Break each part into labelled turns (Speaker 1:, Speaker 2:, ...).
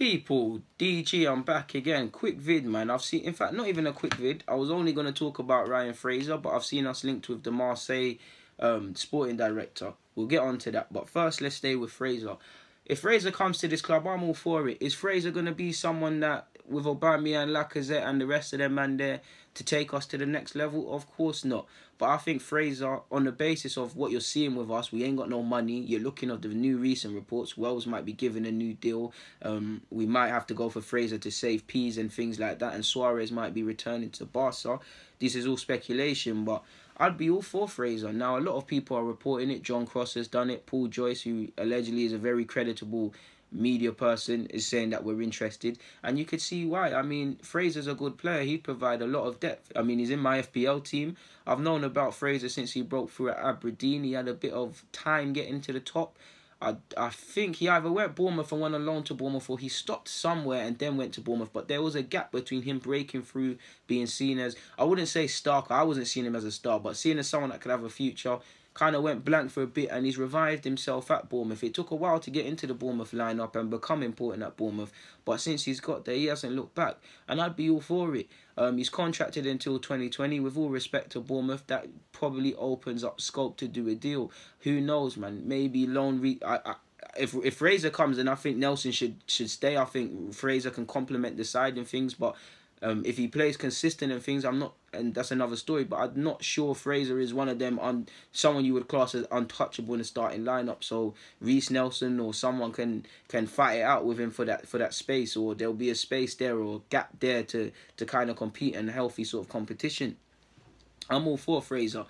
Speaker 1: People, DG, I'm back again. Quick vid, man. I've seen, in fact, not even a quick vid. I was only going to talk about Ryan Fraser, but I've seen us linked with the Marseille sporting director. We'll get on to that. But first, let's stay with Fraser. If Fraser comes to this club, I'm all for it. Is Fraser going to be someone that, with Aubameyang, Lacazette and the rest of them man there, to take us to the next level? Of course not. But I think Fraser, on the basis of what you're seeing with us, we ain't got no money. You're looking at the new recent reports. Wells might be given a new deal. We might have to go for Fraser to save peas and things like that. And Suarez might be returning to Barca. This is all speculation, but I'd be all for Fraser. Now, a lot of people are reporting it. John Cross has done it. Paul Joyce, who allegedly is a very creditable media person, is saying that we're interested, and you could see why. I mean, Fraser's a good player. He'd provide a lot of depth. I mean, he's in my FPL team. I've known about Fraser since he broke through at Aberdeen. He had a bit of time getting to the top. I think he either went Bournemouth and went on loan to Bournemouth, or he stopped somewhere and then went to Bournemouth. But there was a gap between him breaking through, being seen as, I wouldn't say star, I wasn't seeing him as a star, but seen as someone that could have a future. Kind of went blank for a bit, and he's revived himself at Bournemouth. It took a while to get into the Bournemouth lineup and become important at Bournemouth, but since he's got there, he hasn't looked back, and I'd be all for it. He's contracted until 2020. With all respect to Bournemouth, that probably opens up scope to do a deal. Who knows, man? Maybe loan. If Fraser comes, and I think Nelson should stay. I think Fraser can complement the side and things, but if he plays consistent and things, I'm not, and that's another story, but I'm not sure Fraser is one of them, someone you would class as untouchable in the starting lineup. So Reece Nelson or someone can fight it out with him for that space, or there'll be a space there or a gap there to kind of compete in a healthy sort of competition. I'm all for Fraser.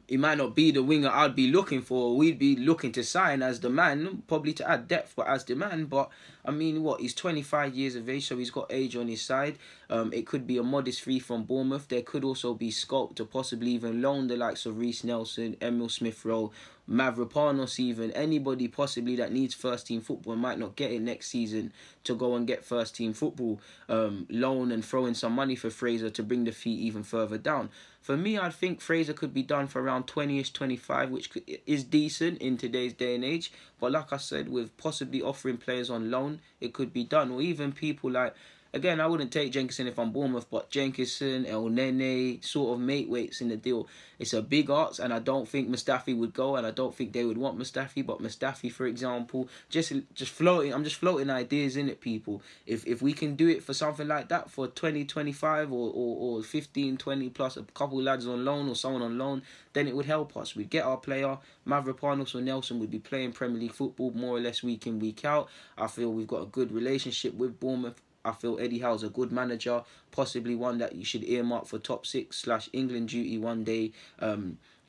Speaker 1: He might not be the winger I'd be looking for. We'd be looking to sign as the man, probably to add depth, but as the man. But I mean, he's 25 years of age, so he's got age on his side. It could be a modest fee from Bournemouth. There could also be scope to possibly even loan the likes of Reece Nelson, Emil Smith-Rowe, Mavropanos, even anybody possibly that needs first team football and might not get it next season, to go and get first team football, loan and throw in some money for Fraser to bring the fee even further down. For me, I think Fraser could be done for around 20-ish, 25, which is decent in today's day and age. But like I said, with possibly offering players on loan, it could be done. Or even people like, again, I wouldn't take Jenkinson if I'm Bournemouth, but Jenkinson, El Nene, sort of mate weights in the deal. It's a big odds, and I don't think Mustafi would go, and I don't think they would want Mustafi. But Mustafi, for example, just floating. I'm just floating ideas in it, people. If we can do it for something like that for 20, 25 or 15, 20 plus, a couple lads on loan or someone on loan, then it would help us. We'd get our player. Mavropanos or Nelson would be playing Premier League football more or less week in, week out. I feel we've got a good relationship with Bournemouth. I feel Eddie Howe's a good manager, possibly one that you should earmark for top 6/England duty one day.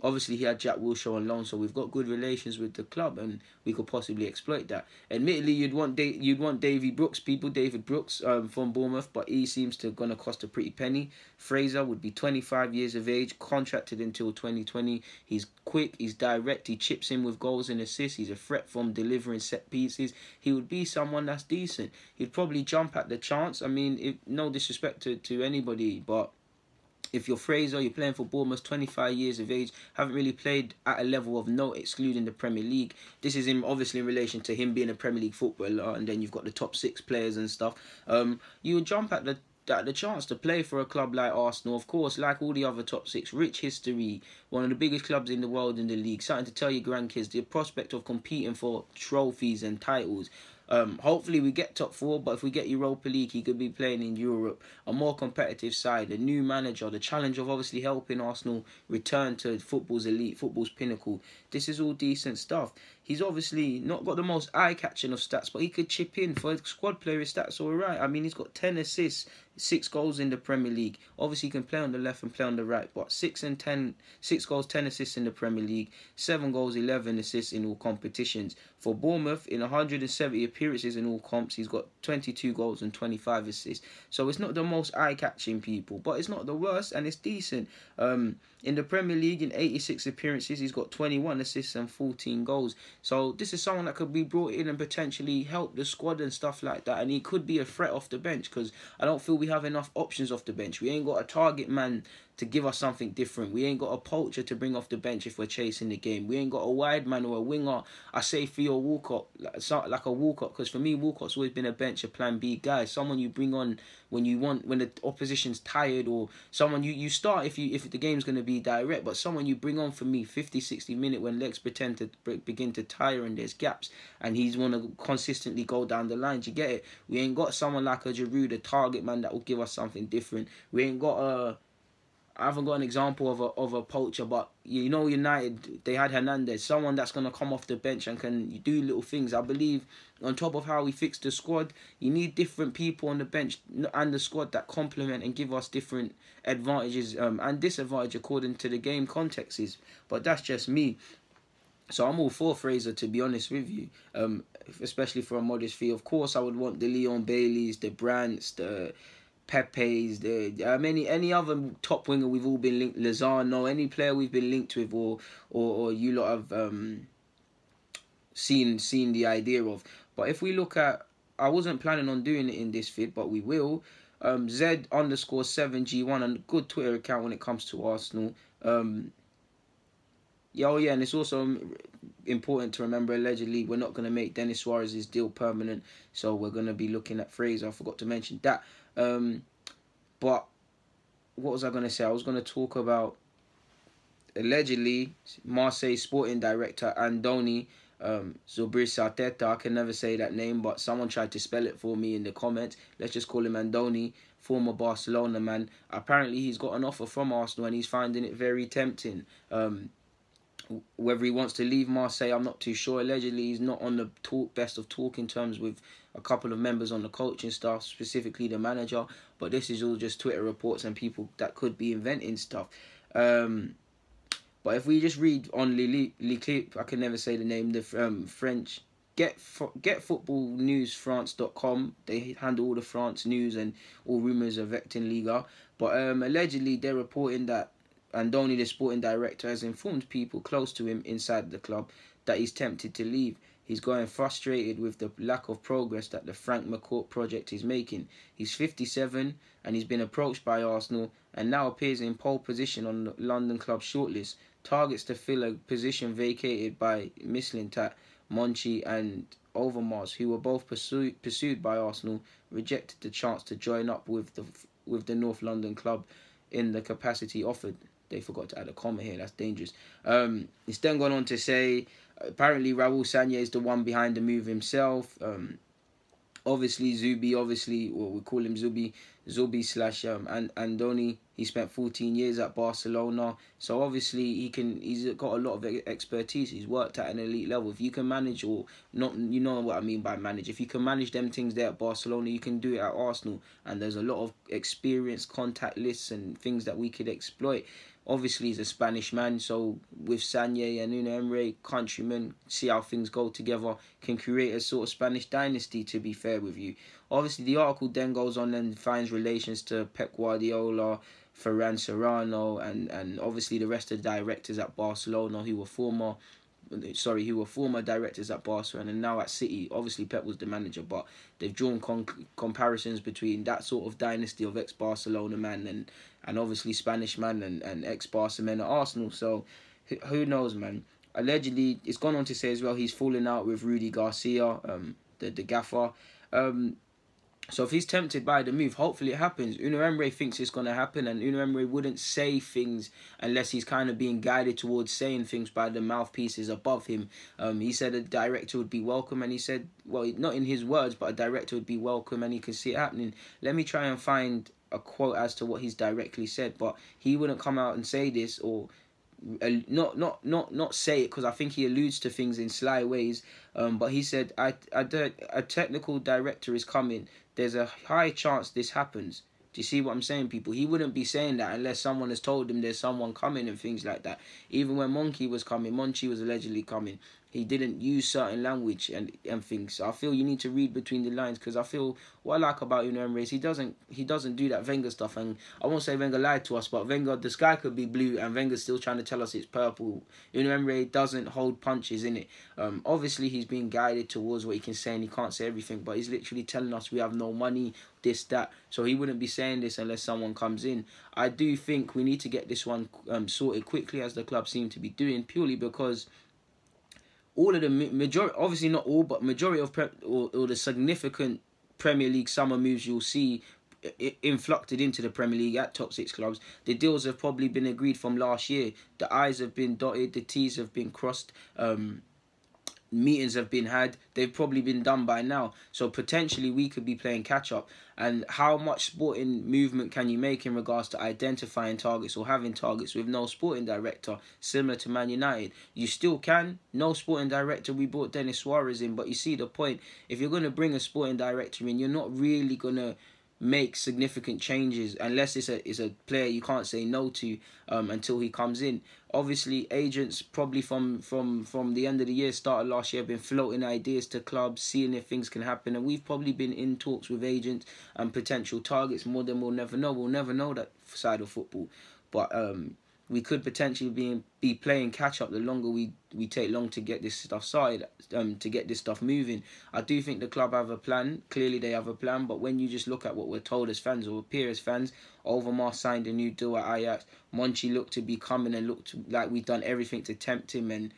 Speaker 1: Obviously, he had Jack Wilshere on loan, so we've got good relations with the club, and we could possibly exploit that. Admittedly, you'd want David Brooks from Bournemouth, but he seems to gonna cost a pretty penny. Fraser would be 25 years of age, contracted until 2020. He's quick, he's direct, he chips in with goals and assists. He's a threat from delivering set pieces. He would be someone that's decent. He'd probably jump at the chance. I mean, no disrespect to anybody, but if you're Fraser, you're playing for Bournemouth, 25 years of age, haven't really played at a level of note, excluding the Premier League. This is obviously in relation to him being a Premier League footballer, and then you've got the top 6 players and stuff. You would jump at the chance to play for a club like Arsenal, of course, like all the other top 6, rich history, one of the biggest clubs in the world in the league, something to tell your grandkids, the prospect of competing for trophies and titles. Hopefully we get top 4, but if we get Europa League, he could be playing in Europe, a more competitive side, a new manager, the challenge of obviously helping Arsenal return to football's elite, football's pinnacle. This is all decent stuff. He's obviously not got the most eye-catching of stats, but he could chip in. For a squad player, his stats are all right. I mean, he's got 10 assists, 6 goals in the Premier League. Obviously, he can play on the left and play on the right, but 6 goals, 10 assists in the Premier League, 7 goals, 11 assists in all competitions. For Bournemouth, in 170 appearances in all comps, he's got 22 goals and 25 assists. So it's not the most eye-catching, people, but it's not the worst, and it's decent. In the Premier League, in 86 appearances, he's got 21 assists and 14 goals. So this is someone that could be brought in and potentially help the squad and stuff like that. And he could be a threat off the bench, because I don't feel we have enough options off the bench. We ain't got a target man to give us something different. We ain't got a poacher to bring off the bench if we're chasing the game. We ain't got a wide man or a winger. I say Theo Walcott, like a Walcott, because for me, Walcott's always been a bench, a plan B guy. Someone you bring on when the opposition's tired, or someone you start if the game's going to be direct, but someone you bring on for me 50, 60 minutes when legs pretend to begin to tire and there's gaps, and he's want to consistently go down the line. Do you get it? We ain't got someone like a Giroud, a target man that will give us something different. We ain't got I haven't got an example of a poacher, but United, they had Hernandez, someone that's going to come off the bench and can do little things. I believe on top of how we fixed the squad, you need different people on the bench and the squad that complement and give us different advantages and disadvantages according to the game context is. But that's just me. So I'm all for Fraser, to be honest with you, especially for a modest fee. Of course, I would want the Leon Baileys, the Brandts, the Pepe's, any other top winger we've all been linked, Lozano, any player we've been linked with, or you lot have seen the idea of. But if we look at, I wasn't planning on doing it in this vid, but we will. Z_7G1, a good Twitter account when it comes to Arsenal. And it's also important to remember, allegedly, we're not going to make Denis Suarez's deal permanent, so we're going to be looking at Fraser. I forgot to mention that. But what was I going to say? I was going to talk about, allegedly, Marseille sporting director Andoni Zubizarreta. I can never say that name, but someone tried to spell it for me in the comments. Let's just call him Andoni, former Barcelona man. Apparently, he's got an offer from Arsenal and he's finding it very tempting. Whether he wants to leave Marseille, I'm not too sure. Allegedly, he's not on the best of talking terms with a couple of members on the coaching staff, specifically the manager. But this is all just Twitter reports and people that could be inventing stuff. But if we just read on L'Équipe, I can never say the name, the French, getfootballnewsfrance.com. They handle all the France news and all rumours affecting Liga. But allegedly, they're reporting that Andoni, the sporting director, has informed people close to him inside the club that he's tempted to leave. He's going frustrated with the lack of progress that the Frank McCourt project is making. He's 57 and he's been approached by Arsenal and now appears in pole position on the London club shortlist. Targets to fill a position vacated by Mislintat, Monchi and Overmars, who were both pursued by Arsenal, rejected the chance to join up with the North London club in the capacity offered. They forgot to add a comma here. That's dangerous. It's then gone on to say, apparently Raul Sanllehi is the one behind the move himself. Obviously Zubi, or we call him Zubi / Andoni. He spent 14 years at Barcelona, so obviously he's got a lot of expertise. He's worked at an elite level. If you can manage, or not, you know what I mean by manage. If you can manage them things there at Barcelona, you can do it at Arsenal. And there's a lot of experience, contact lists, and things that we could exploit. Obviously, he's a Spanish man, so with Sanllehi and Emery, countrymen, see how things go together, can create a sort of Spanish dynasty, to be fair with you. Obviously, the article then goes on and finds relations to Pep Guardiola, Ferran Serrano, and obviously the rest of the directors at Barcelona who were former directors at Barcelona and now at City. Obviously, Pep was the manager, but they've drawn comparisons between that sort of dynasty of ex-Barcelona man and obviously Spanish man and ex-Barca men at Arsenal. So, who knows, man. Allegedly, it's gone on to say as well he's falling out with Rudy Garcia, the gaffer. So if he's tempted by the move, hopefully it happens. Unai Emery thinks it's going to happen, and Unai Emery wouldn't say things unless he's kind of being guided towards saying things by the mouthpieces above him. He said a director would be welcome, and he said, well, not in his words, but a director would be welcome, and he can see it happening. Let me try and find a quote as to what he's directly said, but he wouldn't come out and say this, or not say it, because I think he alludes to things in sly ways. But he said, a technical director is coming. There's a high chance this happens. Do you see what I'm saying, people? He wouldn't be saying that unless someone has told him there's someone coming and things like that. Even when Monchi was allegedly coming. he didn't use certain language and things. So I feel you need to read between the lines, because I feel what I like about Emery is he doesn't do that Wenger stuff. And I won't say Wenger lied to us, but Wenger, the sky could be blue and Wenger's still trying to tell us it's purple. Emery doesn't hold punches in it. Obviously he's being guided towards what he can say, and he can't say everything, but he's literally telling us we have no money, this, that. So he wouldn't be saying this unless someone comes in. I do think we need to get this one sorted quickly, as the club seem to be doing, purely because all of the majority, obviously not all, but majority of or the significant Premier League summer moves you'll see influcted into the Premier League at top 6 clubs, the deals have probably been agreed from last year. The I's have been dotted, the T's have been crossed, meetings have been had, they've probably been done by now. So potentially we could be playing catch up. And how much sporting movement can you make in regards to identifying targets or having targets with no sporting director, similar to Man United? You still can. No sporting director. We brought Dennis Suarez in, but you see the point. If you're going to bring a sporting director in, you're not really going to make significant changes unless it's a player you can't say no to until he comes in. Obviously, agents probably from the end of the year, start of last year, have been floating ideas to clubs, seeing if things can happen, and we've probably been in talks with agents and potential targets more than we'll never know. We'll never know that side of football, but we could potentially be playing catch up the longer we take long to get this stuff started, to get this stuff moving. I do think the club have a plan. Clearly they have a plan, but when you just look at what we're told as fans or appear as fans, Overmars signed a new deal at Ajax. Monchi looked to be coming and looked like we've done everything to tempt him, and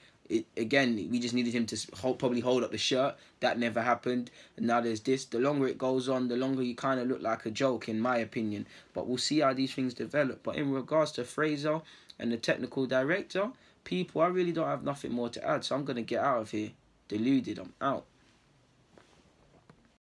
Speaker 1: again, we just needed him to probably hold up the shirt. That never happened. And now there's this. The longer it goes on, the longer you kind of look like a joke, in my opinion. But we'll see how these things develop. But in regards to Fraser and the technical director, people, I really don't have nothing more to add. So I'm going to get out of here. Deluded. I'm out.